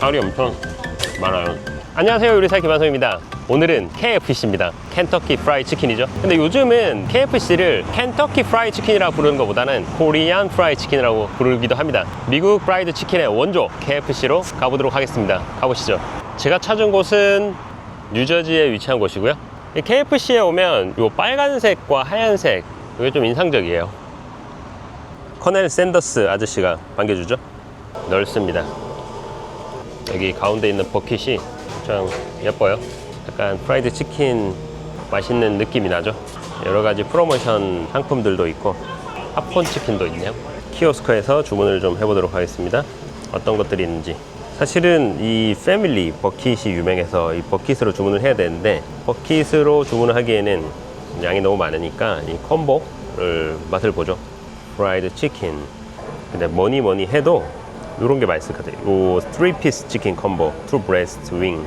살이 엄청 많아요. 안녕하세요, 요리사 김한성입니다. 오늘은 KFC입니다. 켄터키 프라이 치킨이죠. 근데 요즘은 KFC를 켄터키 프라이 치킨이라고 부르는 것보다는 코리안 프라이 치킨이라고 부르기도 합니다. 미국 프라이드 치킨의 원조 KFC로 가보도록 하겠습니다. 가보시죠. 제가 찾은 곳은 뉴저지에 위치한 곳이고요. KFC에 오면 이 빨간색과 하얀색, 이게 좀 인상적이에요. 커넬 샌더스 아저씨가 반겨주죠. 넓습니다. 여기 가운데 있는 버킷이 참 예뻐요. 약간 프라이드 치킨 맛있는 느낌이 나죠. 여러 가지 프로모션 상품들도 있고 팝콘 치킨도 있네요. 키오스크에서 주문을 좀 해보도록 하겠습니다. 어떤 것들이 있는지. 사실은 이 패밀리 버킷이 유명해서 이 버킷으로 주문을 해야 되는데, 버킷으로 주문을 하기에는 양이 너무 많으니까 이 콤보를 맛을 보죠. 프라이드 치킨. 근데 뭐니 해도 요런 게 맛있을 것 같아요. 요 3피스 치킨 콤보, 2 브레스트 윙,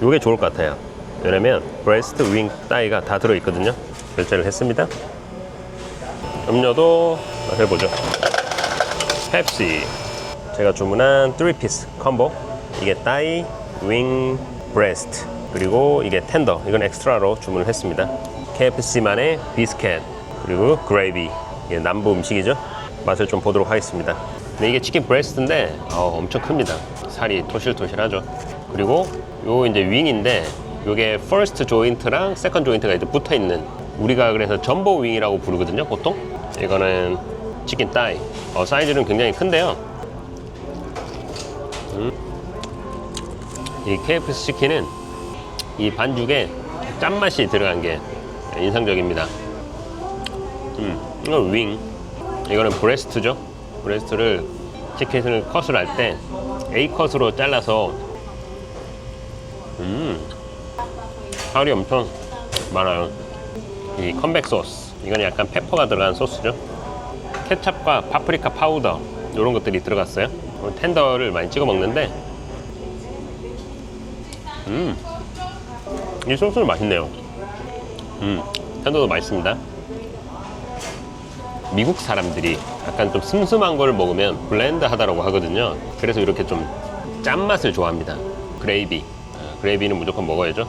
요게 좋을 것 같아요. 왜냐면 브레스트 윙 따위가 다 들어있거든요. 결제를 했습니다. 음료도 해보죠. 펩시. 제가 주문한 3피스 콤보, 이게 따이, 윙, 브레스트, 그리고 이게 텐더, 이건 엑스트라로 주문을 했습니다. KFC만의 비스켓, 그리고 그레이비. 이게 남부 음식이죠. 맛을 좀 보도록 하겠습니다. 근데 이게 치킨 브레스트인데 엄청 큽니다. 살이 토실토실하죠. 그리고 요 이제 윙인데, 요게 퍼스트 조인트랑 세컨드 조인트가 이제 붙어 있는, 우리가 그래서 점보 윙이라고 부르거든요, 보통. 이거는 치킨 따이. 사이즈는 굉장히 큰데요. 이 KFC 치킨은 이 반죽에 짠맛이 들어간 게 인상적입니다. 이건 윙. 이거는 브레스트죠. 브레스트를 치킨을 컷을 할 때 A컷으로 잘라서 살이 엄청 많아요. 이 컴백 소스, 이건 약간 페퍼가 들어간 소스죠. 케찹과 파프리카 파우더, 이런 것들이 들어갔어요. 텐더를 많이 찍어 먹는데 이 소스는 맛있네요. 텐더도 맛있습니다. 미국 사람들이 약간 좀 슴슴한 걸 먹으면 블렌드 하다라고 하거든요. 그래서 이렇게 좀 짠맛을 좋아합니다. 그레이비. 그레이비는 무조건 먹어야죠.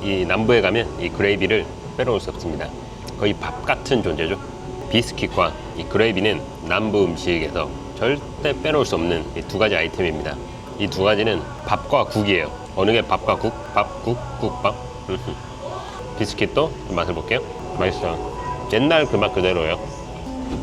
이 남부에 가면 이 그레이비를 빼놓을 수 없습니다. 거의 밥 같은 존재죠. 비스킷과 이 그레이비는 남부 음식에서 절대 빼놓을 수 없는 이 두 가지 아이템입니다. 이 두 가지는 밥과 국이에요. 어느 게 밥과 국? 밥, 국, 국밥. 비스킷도 좀 맛을 볼게요. 맛있어요. 옛날 그 맛 그대로예요.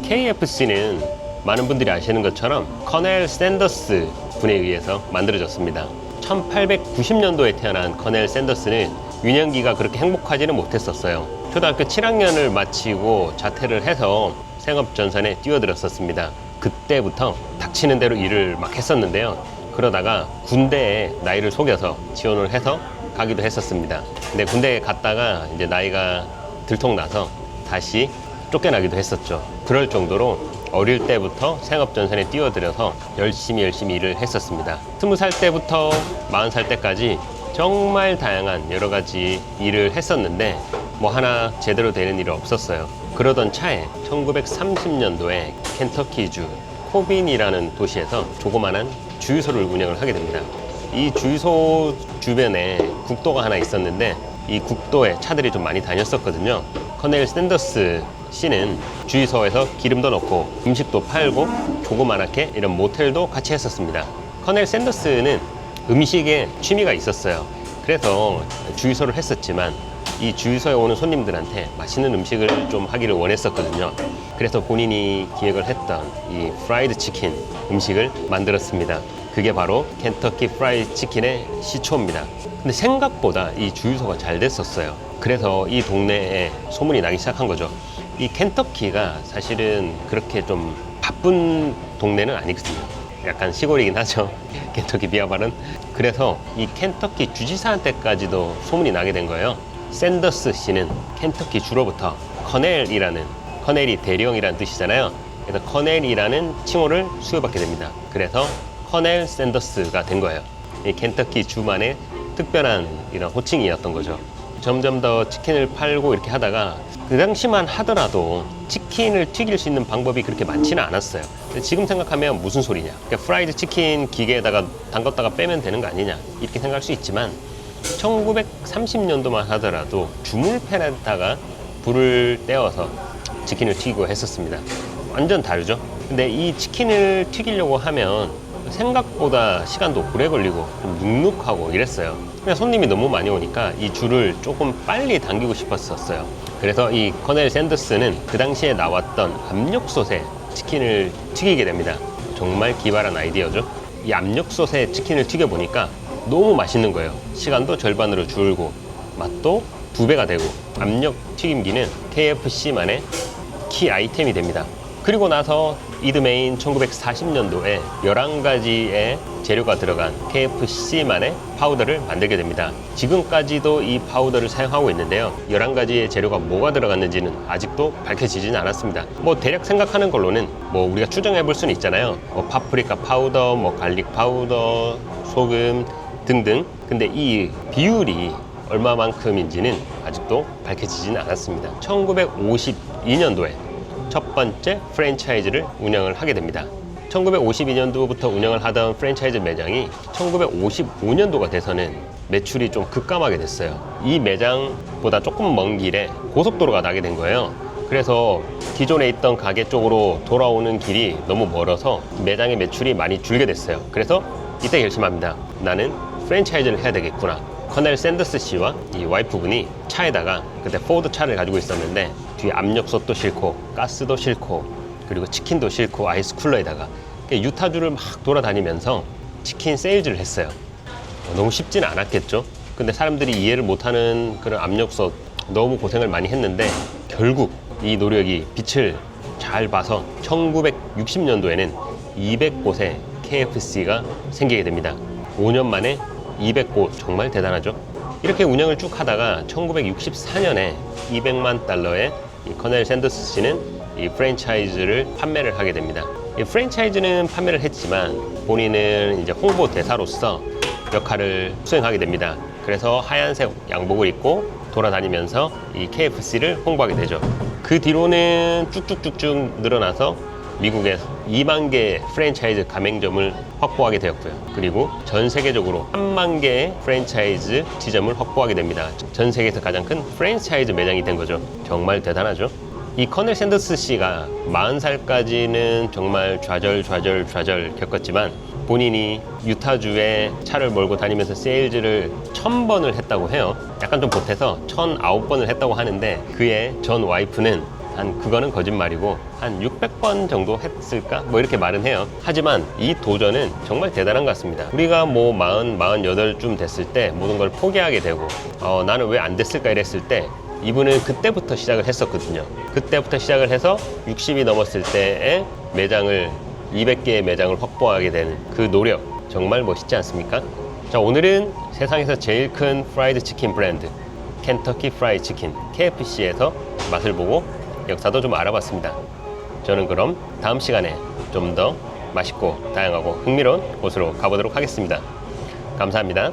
KFC는 많은 분들이 아시는 것처럼 커넬 샌더스 분에 의해서 만들어졌습니다. 1890년도에 태어난 커넬 샌더스는 유년기가 그렇게 행복하지는 못했었어요. 초등학교 7학년을 마치고 자퇴를 해서 생업전선에 뛰어들었었습니다. 그때부터 닥치는 대로 일을 막 했었는데요. 그러다가 군대에 나이를 속여서 지원을 해서 가기도 했었습니다. 근데 군대에 갔다가 이제 나이가 들통나서 다시 쫓겨나기도 했었죠. 그럴 정도로 어릴 때부터 생업전선에 뛰어들어서 열심히 일을 했었습니다. 20살 때부터 40살 때까지 정말 다양한 여러 가지 일을 했었는데 뭐 하나 제대로 되는 일은 없었어요. 그러던 차에 1930년도에 켄터키주 코빈이라는 도시에서 조그만한 주유소를 운영을 하게 됩니다. 이 주유소 주변에 국도가 하나 있었는데 이 국도에 차들이 좀 많이 다녔었거든요. 커넬 샌더스 씨는 주유소에서 기름도 넣고 음식도 팔고 조그만하게 이런 모텔도 같이 했었습니다. 커넬 샌더스는 음식에 취미가 있었어요. 그래서 주유소를 했었지만 이 주유소에 오는 손님들한테 맛있는 음식을 좀 하기를 원했었거든요. 그래서 본인이 기획을 했던 이 프라이드 치킨 음식을 만들었습니다. 그게 바로 켄터키 프라이드 치킨의 시초입니다. 근데 생각보다 이 주유소가 잘 됐었어요. 그래서 이 동네에 소문이 나기 시작한 거죠. 이 켄터키가 사실은 그렇게 좀 바쁜 동네는 아니거든요. 약간 시골이긴 하죠. 켄터키 비하발은. 그래서 이 켄터키 주지사한테까지도 소문이 나게 된 거예요. 샌더스 씨는 켄터키 주로부터 커넬이라는, 커넬이 대령이라는 뜻이잖아요. 그래서 커넬이라는 칭호를 수여받게 됩니다. 그래서 커넬 샌더스가 된 거예요. 이 켄터키 주만의 특별한 이런 호칭이었던 거죠. 점점 더 치킨을 팔고 이렇게 하다가 그 당시만 하더라도 치킨을 튀길 수 있는 방법이 그렇게 많지는 않았어요. 근데 지금 생각하면 무슨 소리냐. 그러니까 프라이드 치킨 기계에다가 담갔다가 빼면 되는 거 아니냐 이렇게 생각할 수 있지만 1930년도만 하더라도 주물팬에다가 불을 떼어서 치킨을 튀기고 했었습니다. 완전 다르죠. 근데 이 치킨을 튀기려고 하면 생각보다 시간도 오래 걸리고 좀 눅눅하고 이랬어요. 그냥 손님이 너무 많이 오니까 이 줄을 조금 빨리 당기고 싶었었어요. 그래서 이 커넬 샌더스는 그 당시에 나왔던 압력솥에 치킨을 튀기게 됩니다. 정말 기발한 아이디어죠. 이 압력솥에 치킨을 튀겨보니까 너무 맛있는 거예요. 시간도 절반으로 줄고 맛도 2배가 되고 압력 튀김기는 KFC만의 키 아이템이 됩니다. 그리고 나서 이듬해인 1940년도에 11가지의 재료가 들어간 KFC만의 파우더를 만들게 됩니다. 지금까지도 이 파우더를 사용하고 있는데요. 11가지의 재료가 뭐가 들어갔는지는 아직도 밝혀지지는 않았습니다. 뭐 대략 생각하는 걸로는 뭐 우리가 추정해 볼 수는 있잖아요. 뭐 파프리카 파우더, 뭐 갈릭 파우더, 소금 등등. 근데 이 비율이 얼마만큼인지는 아직도 밝혀지지는 않았습니다. 1952년도에 첫 번째 프랜차이즈를 운영을 하게 됩니다. 1952년도부터 운영을 하던 프랜차이즈 매장이 1955년도가 돼서는 매출이 좀 급감하게 됐어요. 이 매장보다 조금 먼 길에 고속도로가 나게 된 거예요. 그래서 기존에 있던 가게 쪽으로 돌아오는 길이 너무 멀어서 매장의 매출이 많이 줄게 됐어요. 그래서 이때 결심합니다. 나는 프랜차이즈를 해야 되겠구나. 커넬 샌더스 씨와 이 와이프분이 차에다가 그때 포드 차를 가지고 있었는데 뒤에 압력솥도 싣고 가스도 싣고 그리고 치킨도 싣고 아이스 쿨러에다가 유타주를 막 돌아다니면서 치킨 세일즈를 했어요. 너무 쉽지는 않았겠죠. 근데 사람들이 이해를 못하는 그런 압력솥 너무 고생을 많이 했는데 결국 이 노력이 빛을 잘 봐서 1960년도에는 200곳의 KFC가 생기게 됩니다. 5년 만에 200곳, 정말 대단하죠. 이렇게 운영을 쭉 하다가 1964년에 200만 달러의 이 커넬 샌더스 씨는 이 프랜차이즈를 판매를 하게 됩니다. 이 프랜차이즈는 판매를 했지만 본인은 이제 홍보 대사로서 역할을 수행하게 됩니다. 그래서 하얀색 양복을 입고 돌아다니면서 이 KFC를 홍보하게 되죠. 그 뒤로는 쭉쭉쭉쭉 늘어나서 미국에 2만 개의 프랜차이즈 가맹점을 확보하게 되었고요. 그리고 전 세계적으로 3만 개의 프랜차이즈 지점을 확보하게 됩니다. 전 세계에서 가장 큰 프랜차이즈 매장이 된 거죠. 정말 대단하죠. 이 커넬 샌더스 씨가 40살까지는 정말 좌절 겪었지만 본인이 유타주에 차를 몰고 다니면서 세일즈를 1000번을 했다고 해요. 약간 좀 보태서 1009번을 했다고 하는데 그의 전 와이프는 그거는 거짓말이고 한 600번 정도 했을까? 뭐 이렇게 말은 해요. 하지만 이 도전은 정말 대단한 것 같습니다. 우리가 뭐 40, 48쯤 됐을 때 모든 걸 포기하게 되고 나는 왜 안 됐을까 이랬을 때 이분은 그때부터 시작을 했었거든요. 그때부터 시작을 해서 60이 넘었을 때에 매장을 200개의 매장을 확보하게 되는 그 노력 정말 멋있지 않습니까? 자, 오늘은 세상에서 제일 큰 프라이드 치킨 브랜드 켄터키 프라이드 치킨 KFC에서 맛을 보고 역사도 좀 알아봤습니다. 저는 그럼 다음 시간에 좀 더 맛있고 다양하고 흥미로운 곳으로 가보도록 하겠습니다. 감사합니다.